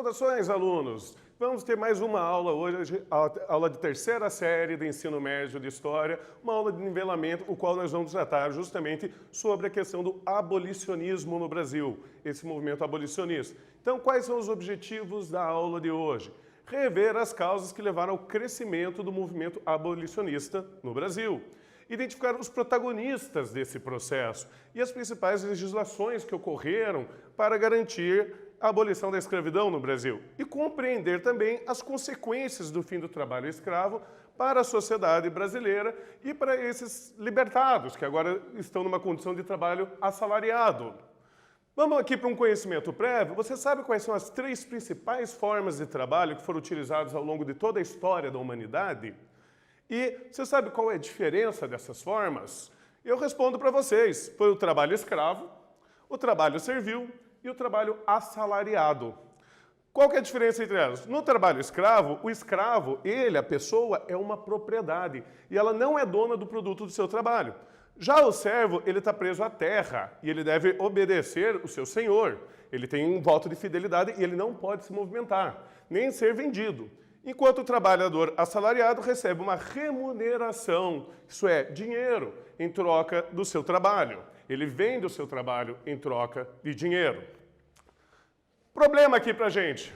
Saudações, alunos! Vamos ter mais uma aula hoje, a aula de terceira série do ensino médio de História, uma aula de nivelamento, o qual nós vamos tratar justamente sobre a questão do abolicionismo no Brasil, esse movimento abolicionista. Então, quais são os objetivos da aula de hoje? Rever as causas que levaram ao crescimento do movimento abolicionista no Brasil. Identificar os protagonistas desse processo e as principais legislações que ocorreram para garantir a abolição da escravidão no Brasil e compreender também as consequências do fim do trabalho escravo para a sociedade brasileira e para esses libertados que agora estão numa condição de trabalho assalariado. Vamos aqui para um conhecimento prévio. Você sabe quais são as três principais formas de trabalho que foram utilizadas ao longo de toda a história da humanidade? E você sabe qual é a diferença dessas formas? Eu respondo para vocês. Foi o trabalho escravo, o trabalho servil e o trabalho assalariado. Qual que é a diferença entre elas? No trabalho escravo, o escravo, ele, a pessoa, é uma propriedade e ela não é dona do produto do seu trabalho. Já o servo, ele está preso à terra e ele deve obedecer o seu senhor. Ele tem um voto de fidelidade e ele não pode se movimentar, nem ser vendido. Enquanto o trabalhador assalariado recebe uma remuneração, isso é, dinheiro, em troca do seu trabalho. Ele vende o seu trabalho em troca de dinheiro. Problema aqui pra gente.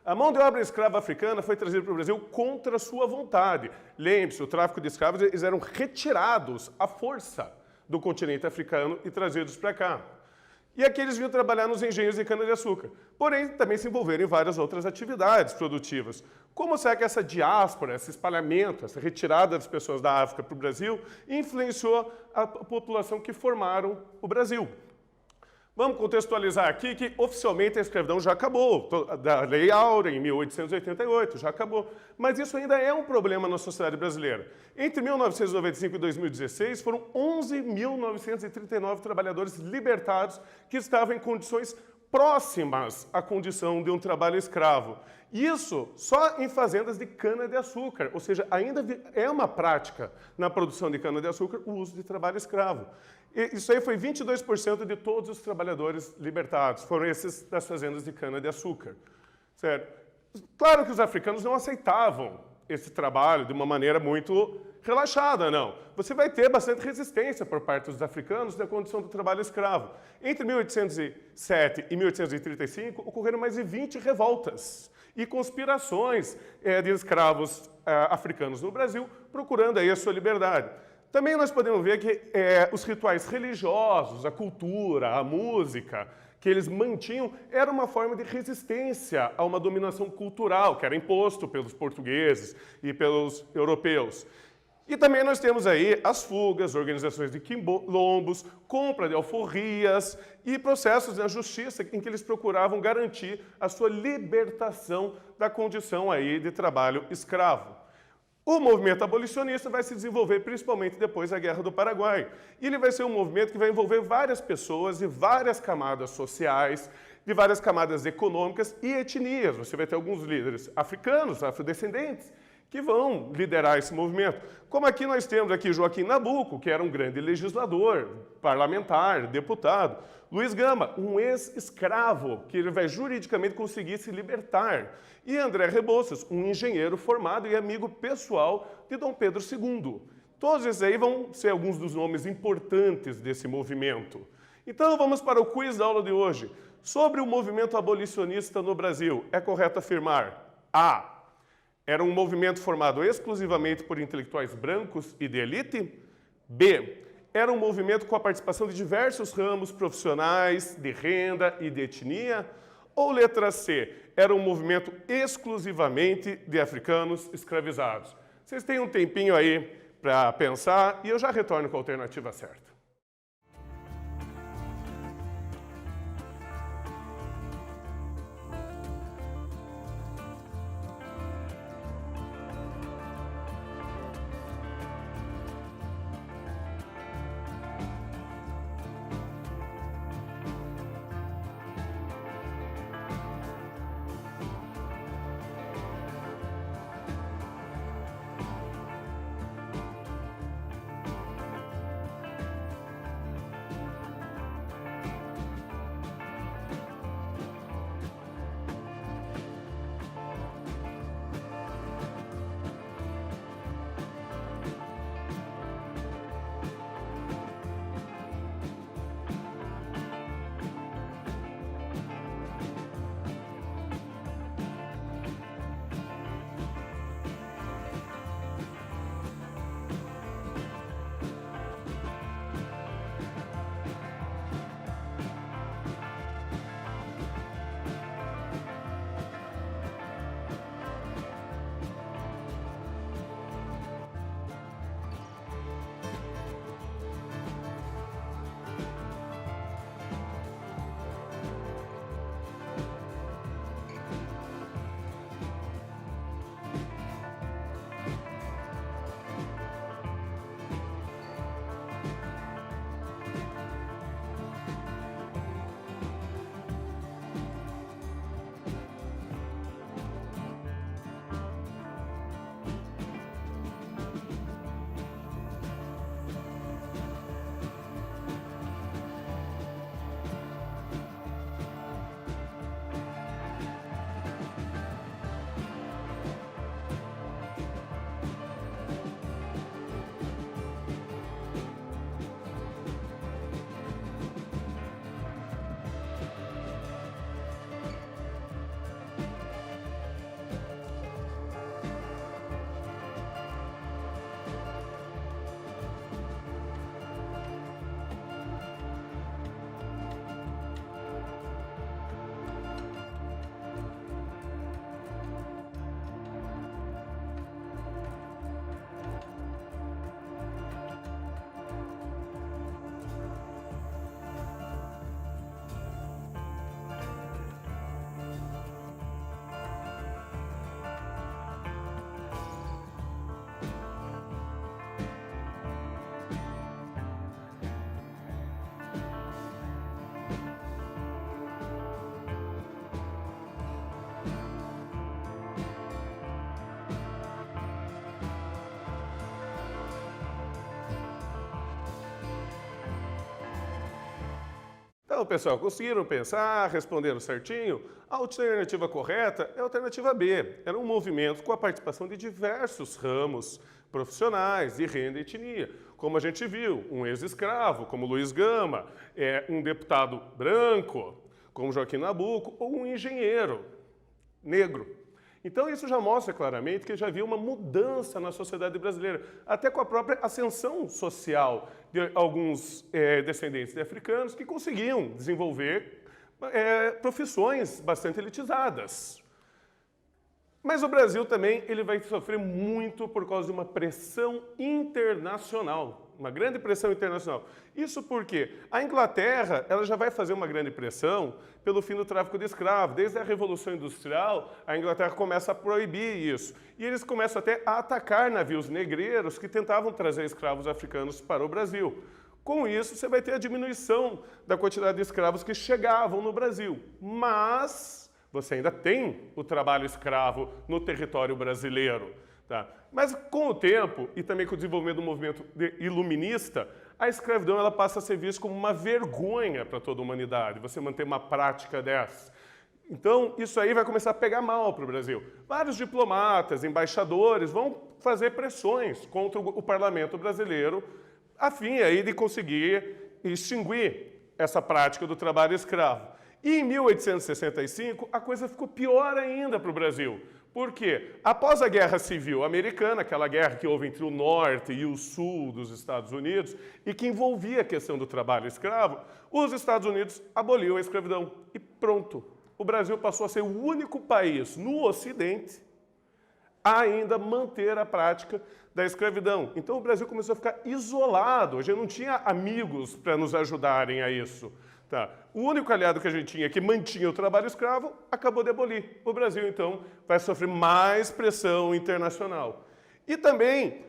A mão de obra escrava africana foi trazida para o Brasil contra sua vontade. Lembre-se, o tráfico de escravos, eles eram retirados à força do continente africano e trazidos para cá. E aqui eles vinham trabalhar nos engenhos de cana-de-açúcar. Porém, também se envolveram em várias outras atividades produtivas. Como será que essa diáspora, esse espalhamento, essa retirada das pessoas da África para o Brasil influenciou a população que formaram o Brasil? Vamos contextualizar aqui que oficialmente a escravidão já acabou, da Lei Áurea, em 1888, já acabou. Mas isso ainda é um problema na sociedade brasileira. Entre 1995 e 2016, foram 11.939 trabalhadores libertados que estavam em condições próximas à condição de um trabalho escravo. Isso só em fazendas de cana-de-açúcar, ou seja, ainda é uma prática na produção de cana-de-açúcar o uso de trabalho escravo. Isso aí foi 22% de todos os trabalhadores libertados, foram esses das fazendas de cana-de-açúcar. Certo? Claro que os africanos não aceitavam esse trabalho de uma maneira muito relaxada, não. Você vai ter bastante resistência por parte dos africanos na condição do trabalho escravo. Entre 1807 e 1835, ocorreram mais de 20 revoltas e conspirações de escravos africanos no Brasil, procurando aí a sua liberdade. Também nós podemos ver que os rituais religiosos, a cultura, a música que eles mantinham era uma forma de resistência a uma dominação cultural que era imposto pelos portugueses e pelos europeus. E também nós temos aí as fugas, organizações de quilombos, compra de alforrias e processos na justiça em que eles procuravam garantir a sua libertação da condição aí de trabalho escravo. O movimento abolicionista vai se desenvolver principalmente depois da Guerra do Paraguai. E ele vai ser um movimento que vai envolver várias pessoas de várias camadas sociais, de várias camadas econômicas e etnias. Você vai ter alguns líderes africanos, afrodescendentes, que vão liderar esse movimento. Como aqui nós temos aqui Joaquim Nabuco, que era um grande legislador, parlamentar, deputado. Luiz Gama, um ex-escravo, que ele vai juridicamente conseguir se libertar. E André Rebouças, um engenheiro formado e amigo pessoal de Dom Pedro II. Todos esses aí vão ser alguns dos nomes importantes desse movimento. Então vamos para o quiz da aula de hoje. Sobre o movimento abolicionista no Brasil, é correto afirmar: A. Era um movimento formado exclusivamente por intelectuais brancos e de elite? B. Era um movimento com a participação de diversos ramos profissionais, de renda e de etnia? Ou letra C. Era um movimento exclusivamente de africanos escravizados? Vocês têm um tempinho aí para pensar e eu já retorno com a alternativa certa. Então, pessoal, conseguiram pensar, responderam certinho? A alternativa correta é a alternativa B. Era um movimento com a participação de diversos ramos profissionais de renda e etnia. Como a gente viu, um ex-escravo, como Luiz Gama, um deputado branco, como Joaquim Nabuco, ou um engenheiro negro. Então, isso já mostra claramente que já havia uma mudança na sociedade brasileira, até com a própria ascensão social de alguns descendentes de africanos que conseguiam desenvolver profissões bastante elitizadas. Mas o Brasil também ele vai sofrer muito por causa de uma pressão internacional, uma grande pressão internacional. Isso porque a Inglaterra ela já vai fazer uma grande pressão pelo fim do tráfico de escravos. Desde a Revolução Industrial, a Inglaterra começa a proibir isso. E eles começam até a atacar navios negreiros que tentavam trazer escravos africanos para o Brasil. Com isso, você vai ter a diminuição da quantidade de escravos que chegavam no Brasil. Mas você ainda tem o trabalho escravo no território brasileiro. Tá? Mas com o tempo, e também com o desenvolvimento do movimento iluminista, a escravidão ela passa a ser vista como uma vergonha para toda a humanidade, você manter uma prática dessa. Então, isso aí vai começar a pegar mal para o Brasil. Vários diplomatas, embaixadores vão fazer pressões contra o parlamento brasileiro, a fim aí de conseguir extinguir essa prática do trabalho escravo. E em 1865, a coisa ficou pior ainda para o Brasil. Por quê? Após a Guerra Civil Americana, aquela guerra que houve entre o norte e o sul dos Estados Unidos, e que envolvia a questão do trabalho escravo, os Estados Unidos aboliu a escravidão. E pronto. O Brasil passou a ser o único país no Ocidente a ainda manter a prática da escravidão. Então o Brasil começou a ficar isolado. A gente não tinha amigos para nos ajudarem a isso. Tá. O único aliado que a gente tinha que mantinha o trabalho escravo acabou de abolir. O Brasil, então, vai sofrer mais pressão internacional. E também,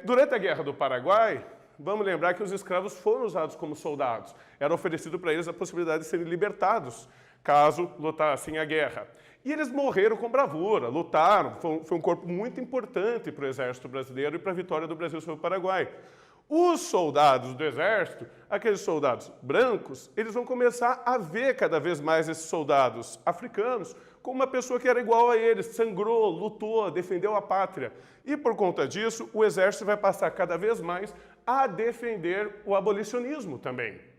durante a Guerra do Paraguai, vamos lembrar que os escravos foram usados como soldados. Era oferecido para eles a possibilidade de serem libertados, caso lutassem a guerra. E eles morreram com bravura, lutaram. Foi um corpo muito importante para o Exército Brasileiro e para a vitória do Brasil sobre o Paraguai. Os soldados do Exército, aqueles soldados brancos, eles vão começar a ver cada vez mais esses soldados africanos como uma pessoa que era igual a eles, sangrou, lutou, defendeu a pátria. E por conta disso, o Exército vai passar cada vez mais a defender o abolicionismo também.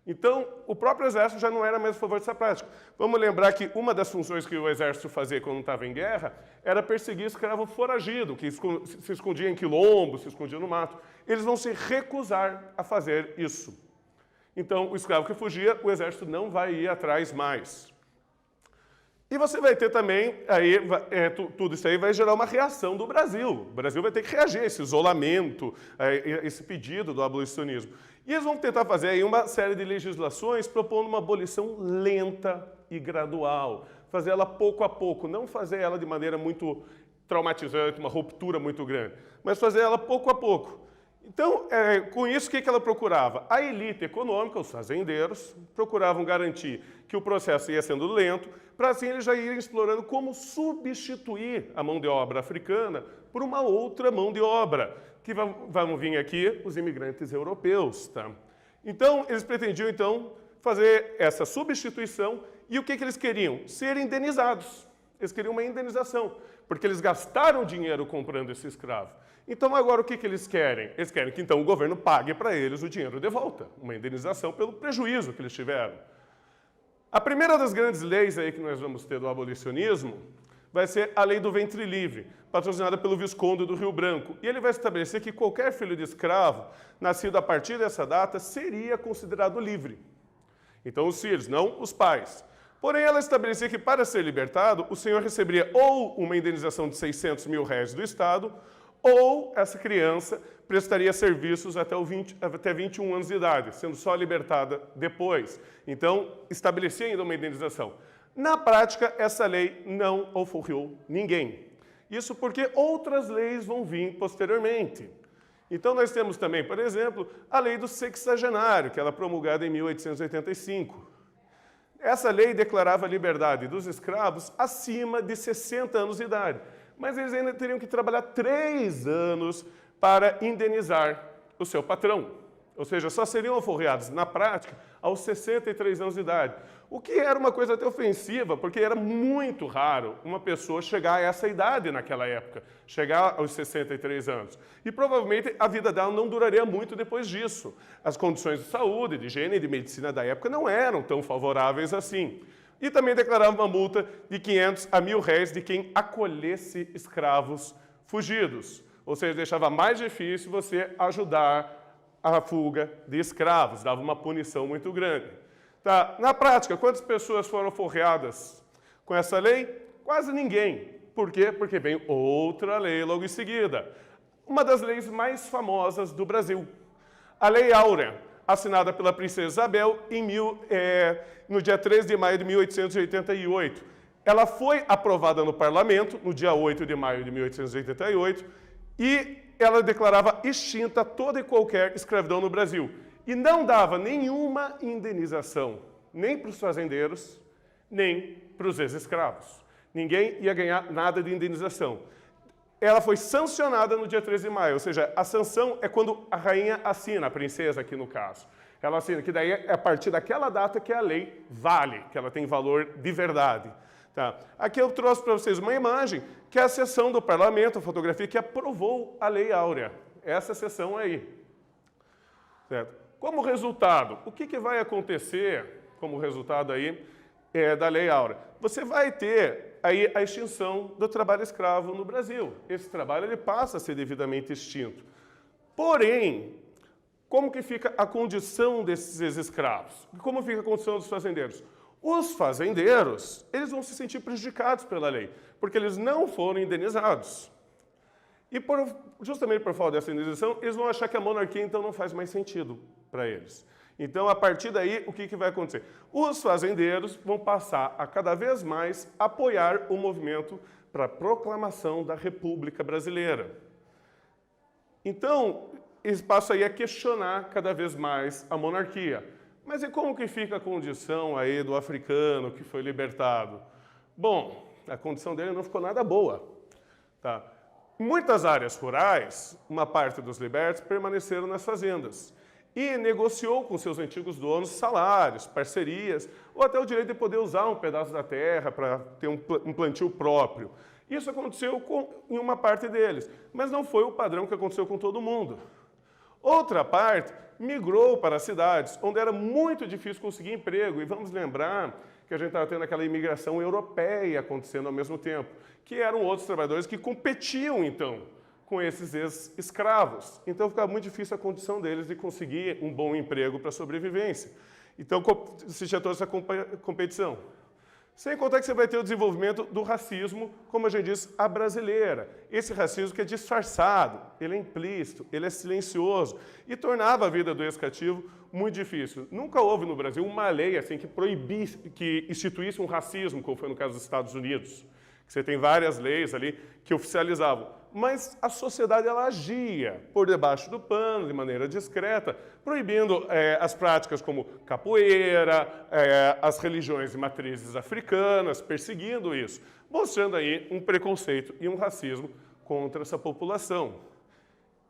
Então, o próprio Exército já não era mais a favor dessa prática. Vamos lembrar que uma das funções que o Exército fazia quando estava em guerra era perseguir escravo foragido, que se escondia em quilombos, se escondia no mato. Eles vão se recusar a fazer isso. Então, o escravo que fugia, o Exército não vai ir atrás mais. E você vai ter também, tudo isso aí vai gerar uma reação do Brasil. O Brasil vai ter que reagir a esse isolamento, a esse pedido do abolicionismo. E eles vão tentar fazer aí uma série de legislações propondo uma abolição lenta e gradual. Fazer ela pouco a pouco, não fazer ela de maneira muito traumatizante, uma ruptura muito grande, mas fazer ela pouco a pouco. Então, com isso, o que ela procurava? A elite econômica, os fazendeiros, procuravam garantir que o processo ia sendo lento, para assim eles já irem explorando como substituir a mão de obra africana por uma outra mão de obra, que vão vir aqui os imigrantes europeus. Tá? Então, eles pretendiam, então, fazer essa substituição, e o que eles queriam? Ser indenizados. Eles queriam uma indenização, porque eles gastaram dinheiro comprando esse escravo. Então, agora, o que eles querem? Eles querem que, então, o governo pague para eles o dinheiro de volta, uma indenização pelo prejuízo que eles tiveram. A primeira das grandes leis aí que nós vamos ter do abolicionismo vai ser a Lei do Ventre Livre, patrocinada pelo Visconde do Rio Branco. E ele vai estabelecer que qualquer filho de escravo, nascido a partir dessa data, seria considerado livre. Então, os filhos, não os pais. Porém, ela estabelecia que, para ser libertado, o senhor receberia ou uma indenização de 600 mil réis do Estado, ou essa criança prestaria serviços até 21 anos de idade, sendo só libertada depois. Então, estabelecia ainda uma indenização. Na prática, essa lei não alforriou ninguém. Isso porque outras leis vão vir posteriormente. Então, nós temos também, por exemplo, a lei do sexagenário, que ela é promulgada em 1885. Essa lei declarava a liberdade dos escravos acima de 60 anos de idade. Mas eles ainda teriam que trabalhar 3 anos para indenizar o seu patrão. ou seja, só seriam alforreados na prática aos 63 anos de idade. O que era uma coisa até ofensiva, porque era muito raro uma pessoa chegar a essa idade naquela época, chegar aos 63 anos. E provavelmente a vida dela não duraria muito depois disso. As condições de saúde, de higiene e de medicina da época não eram tão favoráveis assim. E também declarava uma multa de 500 a 1.000 réis de quem acolhesse escravos fugidos. Ou seja, deixava mais difícil você ajudar a fuga de escravos, dava uma punição muito grande. Tá? Na prática, quantas pessoas foram alforreadas com essa lei? Quase ninguém. Por quê? Porque vem outra lei logo em seguida. Uma das leis mais famosas do Brasil. A Lei Áurea, assinada pela princesa Isabel no dia 13 de maio de 1888. Ela foi aprovada no parlamento no dia 8 de maio de 1888 e ela declarava extinta toda e qualquer escravidão no Brasil. E não dava nenhuma indenização, nem para os fazendeiros, nem para os ex-escravos. Ninguém ia ganhar nada de indenização. Ela foi sancionada no dia 13 de maio, ou seja, a sanção é quando a rainha assina, a princesa aqui no caso. Ela assina, que daí é a partir daquela data que a lei vale, que ela tem valor de verdade. Tá. Aqui eu trouxe para vocês uma imagem, que é a sessão do parlamento, a fotografia que aprovou a Lei Áurea. Essa sessão aí. Certo? Como resultado, o que vai acontecer como resultado aí da Lei Áurea? Você vai ter aí a extinção do trabalho escravo no Brasil. Esse trabalho ele passa a ser devidamente extinto. Porém, como que fica a condição desses escravos? Como fica a condição dos fazendeiros? Os fazendeiros, eles vão se sentir prejudicados pela lei, porque eles não foram indenizados. E justamente por falta dessa indenização, eles vão achar que a monarquia, então, não faz mais sentido para eles. Então, a partir daí, o que vai acontecer? Os fazendeiros vão passar a cada vez mais apoiar o movimento para a proclamação da República Brasileira. Então, eles passam aí a questionar cada vez mais a monarquia. Mas e como que fica a condição aí do africano que foi libertado? Bom, a condição dele não ficou nada boa. Tá? Em muitas áreas rurais, uma parte dos libertos permaneceram nas fazendas e negociou com seus antigos donos salários, parcerias, ou até o direito de poder usar um pedaço da terra para ter um plantio próprio. Isso aconteceu em uma parte deles, mas não foi o padrão que aconteceu com todo mundo. Outra parte migrou para as cidades, onde era muito difícil conseguir emprego. E vamos lembrar que a gente estava tendo aquela imigração europeia acontecendo ao mesmo tempo, que eram outros trabalhadores que competiam, então, com esses ex-escravos. Então, ficava muito difícil a condição deles de conseguir um bom emprego para a sobrevivência. Então, existia toda essa competição. Sem contar que você vai ter o desenvolvimento do racismo, como a gente diz, a brasileira. Esse racismo que é disfarçado, ele é implícito, ele é silencioso e tornava a vida do ex-cativo muito difícil. Nunca houve no Brasil uma lei assim que proibisse, que instituísse um racismo, como foi no caso dos Estados Unidos. Você tem várias leis ali que oficializavam. Mas a sociedade ela agia por debaixo do pano, de maneira discreta, proibindo as práticas como capoeira, as religiões de matrizes africanas, perseguindo isso, mostrando aí um preconceito e um racismo contra essa população.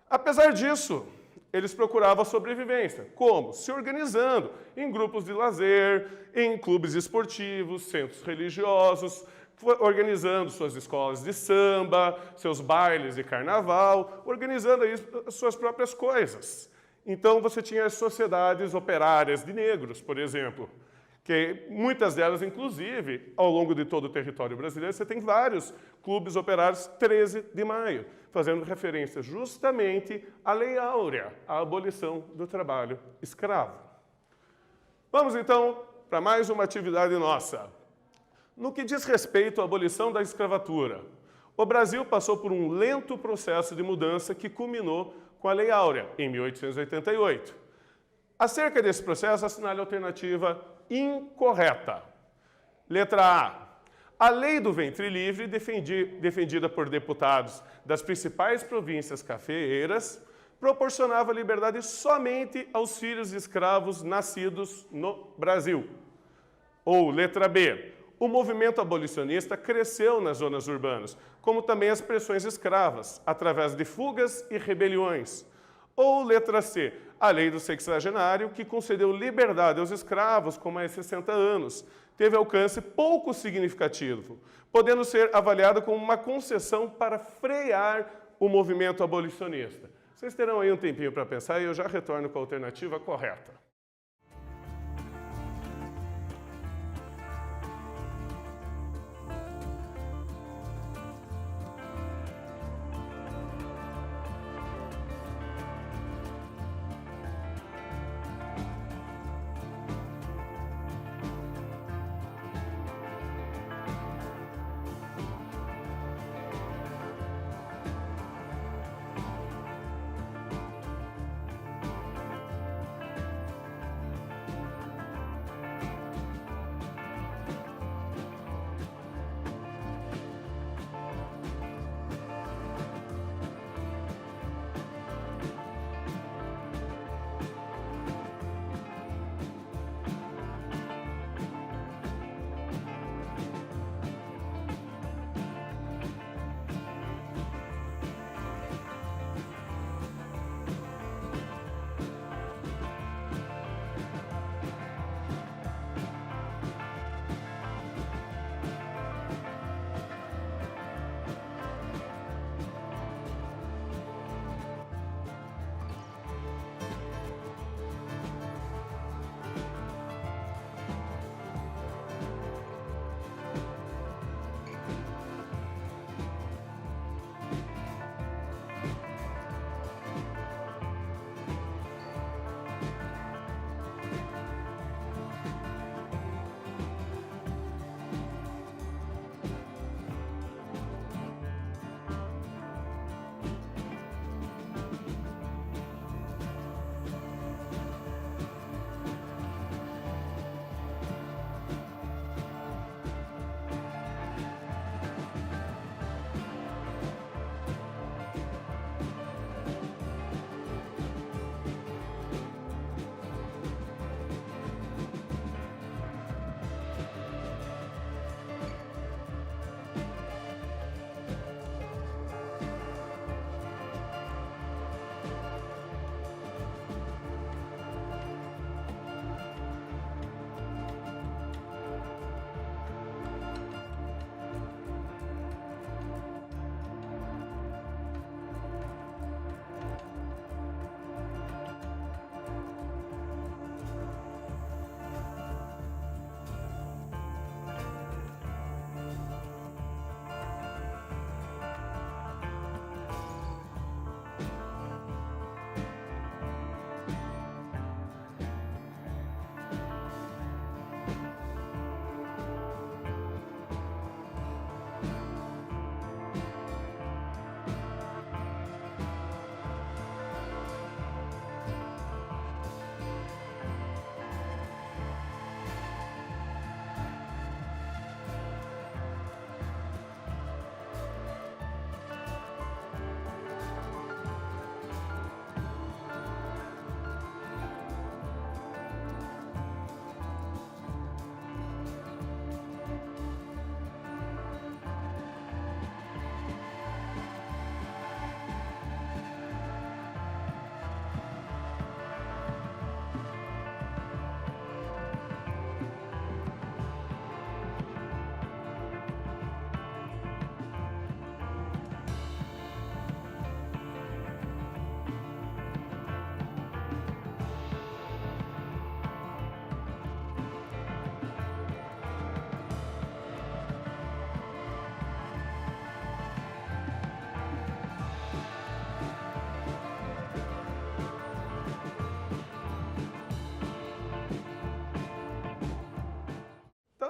Apesar disso, eles procuravam a sobrevivência. Como? Se organizando em grupos de lazer, em clubes esportivos, centros religiosos, organizando suas escolas de samba, seus bailes de carnaval, organizando aí as suas próprias coisas. Então, você tinha as sociedades operárias de negros, por exemplo, que muitas delas, inclusive, ao longo de todo o território brasileiro, você tem vários clubes operários 13 de maio, fazendo referência justamente à Lei Áurea, à abolição do trabalho escravo. Vamos, então, para mais uma atividade nossa. No que diz respeito à abolição da escravatura, o Brasil passou por um lento processo de mudança que culminou com a Lei Áurea, em 1888. Acerca desse processo, assinale a alternativa incorreta. Letra A. A Lei do Ventre Livre, defendida por deputados das principais províncias cafeeiras, proporcionava liberdade somente aos filhos de escravos nascidos no Brasil. Ou letra B. O movimento abolicionista cresceu nas zonas urbanas, como também as pressões escravas, através de fugas e rebeliões. Ou letra C. A lei do sexagenário, que concedeu liberdade aos escravos com mais de 60 anos, teve alcance pouco significativo, podendo ser avaliada como uma concessão para frear o movimento abolicionista. Vocês terão aí um tempinho para pensar e eu já retorno com a alternativa correta.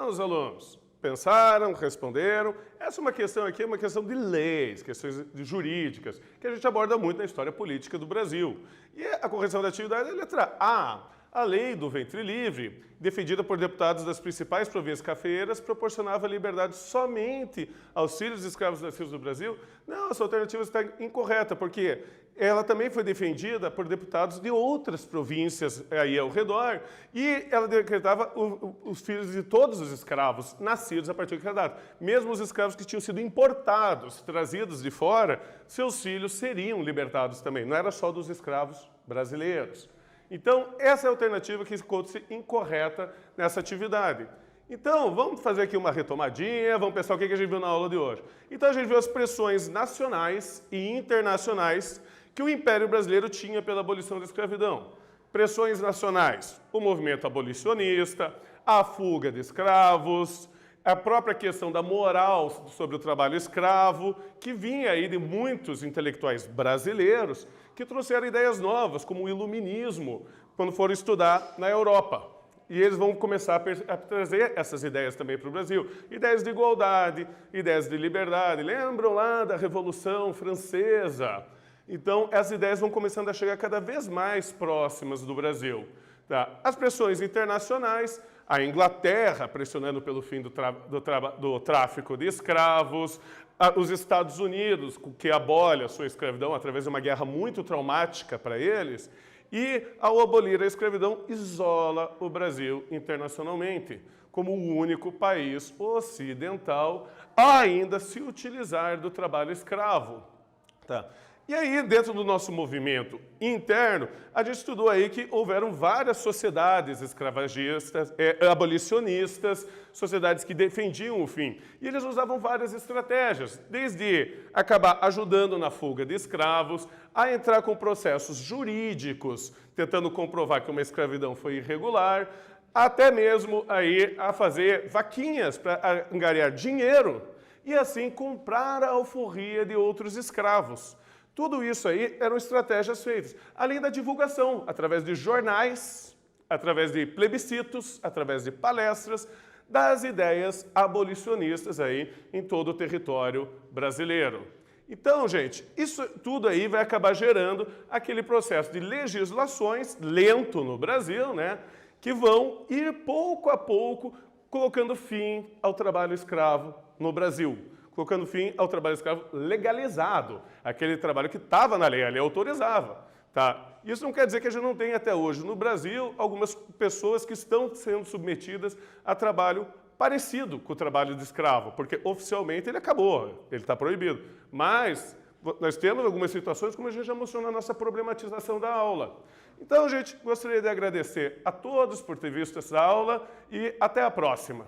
Então, os alunos pensaram, responderam. Essa é uma questão aqui, é uma questão de leis, questões jurídicas, que a gente aborda muito na história política do Brasil. E a correção da atividade é a letra A. A lei do ventre livre, defendida por deputados das principais províncias cafeeiras, proporcionava liberdade somente aos filhos de escravos nascidos no Brasil? Não, essa alternativa está incorreta, porque ela também foi defendida por deputados de outras províncias aí ao redor, e ela decretava os filhos de todos os escravos nascidos a partir daquela data. Mesmo os escravos que tinham sido importados, trazidos de fora, seus filhos seriam libertados também, não era só dos escravos brasileiros. Então, essa é a alternativa que encontra-se incorreta nessa atividade. Então, vamos fazer aqui uma retomadinha, vamos pensar o que a gente viu na aula de hoje. Então, a gente viu as pressões nacionais e internacionais que o Império Brasileiro tinha pela abolição da escravidão. Pressões nacionais, o movimento abolicionista, a fuga de escravos, a própria questão da moral sobre o trabalho escravo, que vinha aí de muitos intelectuais brasileiros que trouxeram ideias novas, como o iluminismo, quando foram estudar na Europa. E eles vão começar a trazer essas ideias também para o Brasil. Ideias de igualdade, ideias de liberdade. Lembram lá da Revolução Francesa? Então, essas ideias vão começando a chegar cada vez mais próximas do Brasil. Tá? As pressões internacionais, a Inglaterra pressionando pelo fim do tráfico de escravos, os Estados Unidos, que abole a sua escravidão através de uma guerra muito traumática para eles, e, ao abolir a escravidão, isola o Brasil internacionalmente, como o único país ocidental a ainda se utilizar do trabalho escravo. Tá? E aí, dentro do nosso movimento interno, a gente estudou aí que houveram várias sociedades escravagistas, abolicionistas, sociedades que defendiam o fim. E eles usavam várias estratégias, desde acabar ajudando na fuga de escravos, a entrar com processos jurídicos, tentando comprovar que uma escravidão foi irregular, até mesmo aí a fazer vaquinhas para angariar dinheiro e assim comprar a alforria de outros escravos. Tudo isso aí eram estratégias feitas, além da divulgação, através de jornais, através de plebiscitos, através de palestras, das ideias abolicionistas aí em todo o território brasileiro. Então, gente, isso tudo aí vai acabar gerando aquele processo de legislações lento no Brasil, né, que vão ir pouco a pouco colocando fim ao trabalho escravo no Brasil. Colocando fim ao trabalho escravo legalizado, aquele trabalho que estava na lei, a lei autorizava. Tá? Isso não quer dizer que a gente não tenha até hoje no Brasil algumas pessoas que estão sendo submetidas a trabalho parecido com o trabalho de escravo, porque oficialmente ele acabou, ele está proibido. Mas nós temos algumas situações, como a gente já mencionou na nossa problematização da aula. Então, gente, gostaria de agradecer a todos por ter visto essa aula e até a próxima.